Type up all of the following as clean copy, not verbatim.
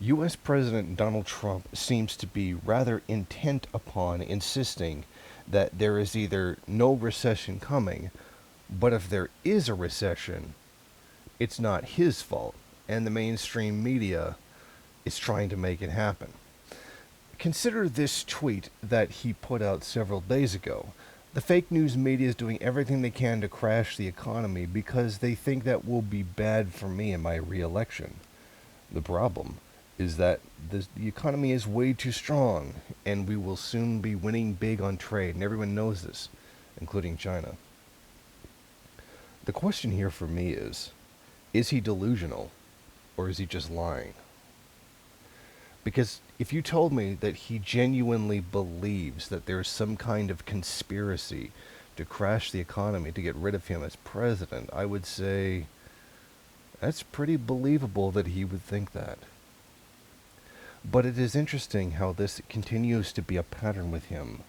U.S. President Donald Trump seems to be rather intent upon insisting that there is either no recession coming, but if there is a recession, it's not his fault, and the mainstream media is trying to make it happen. Consider this tweet that he put out several days ago. The fake news media is doing everything they can to crash the economy because they think that will be bad for me in my re-election. The problem is that the economy is way too strong, and we will soon be winning big on trade, and everyone knows this, including China. The question here for me is he delusional, or is he just lying? Because if you told me that he genuinely believes that there's some kind of conspiracy to crash the economy to get rid of him as president, I would say that's pretty believable that he would think that. But it is interesting how this continues to be a pattern with him,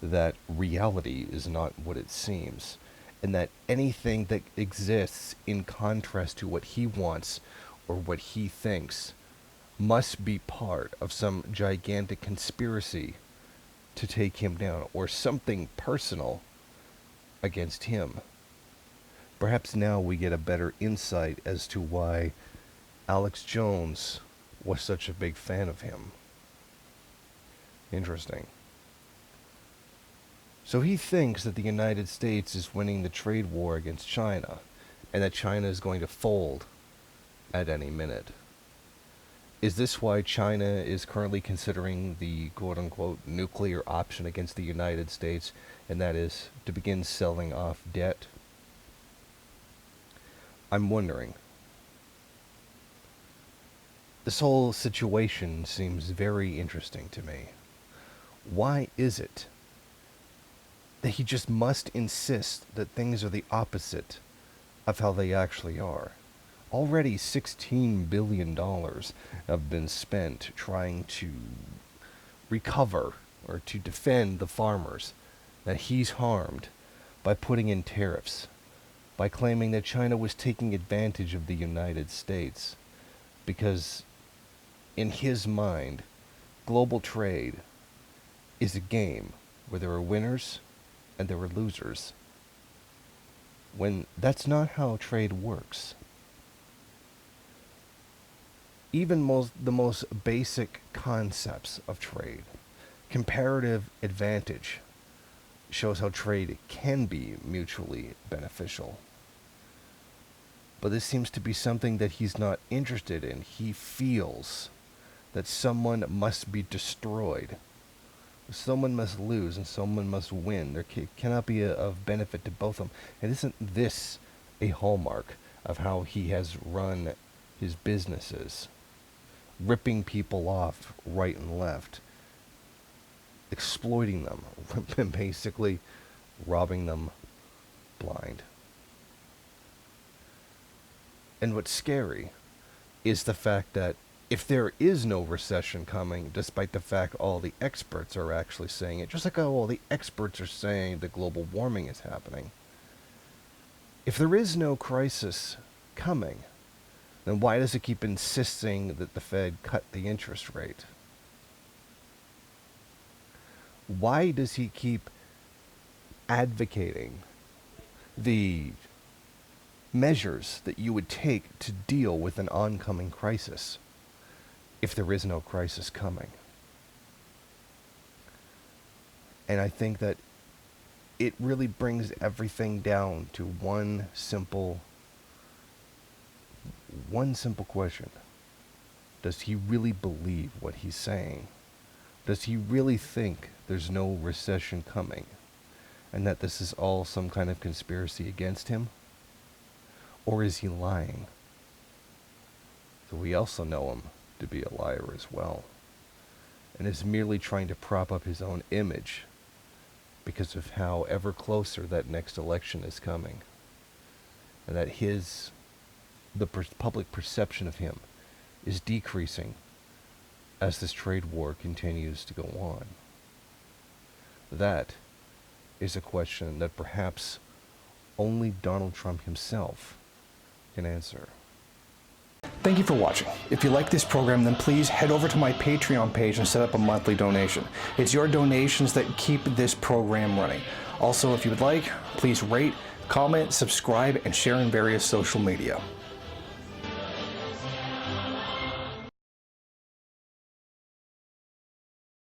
that reality is not what it seems, and that anything that exists in contrast to what he wants or what he thinks must be part of some gigantic conspiracy to take him down, or something personal against him. Perhaps now we get a better insight as to why Alex Jones was such a big fan of him. Interesting. So he thinks that the United States is winning the trade war against China, and that China is going to fold at any minute. Is this why China is currently considering the quote-unquote nuclear option against the United States, and that is to begin selling off debt? I'm wondering. This whole situation seems very interesting to me. Why is it that he just must insist that things are the opposite of how they actually are? Already $16 billion have been spent trying to recover or to defend the farmers that he's harmed by putting in tariffs, by claiming that China was taking advantage of the United States, because in his mind, global trade is a game where there are winners and there are losers, when that's not how trade works. Even the most basic concepts of trade, comparative advantage, shows how trade can be mutually beneficial. But this seems to be something that he's not interested in. He feels that someone must be destroyed. Someone must lose and someone must win. There cannot be of benefit to both of them. And isn't this a hallmark of how he has run his businesses? Ripping people off right and left, exploiting them, and basically robbing them blind. And what's scary is the fact that if there is no recession coming, despite the fact all the experts are actually saying it, just like how all the experts are saying that global warming is happening, if there is no crisis coming, then why does it keep insisting that the Fed cut the interest rate? Why does he keep advocating the measures that you would take to deal with an oncoming crisis if there is no crisis coming? And I think that it really brings everything down to one simple question. Does he really believe what he's saying? Does he really think there's no recession coming, and that this is all some kind of conspiracy against him? Or is he lying? So we also know him to be a liar as well, and is merely trying to prop up his own image because of how ever closer that next election is coming, and that the public perception of him is decreasing as this trade war continues to go on. That is a question that perhaps only Donald Trump himself can answer. Thank you for watching. If you like this program, then please head over to my Patreon page and set up a monthly donation. It's your donations that keep this program running. Also, if you would like, please rate, comment, subscribe, and share in various social media.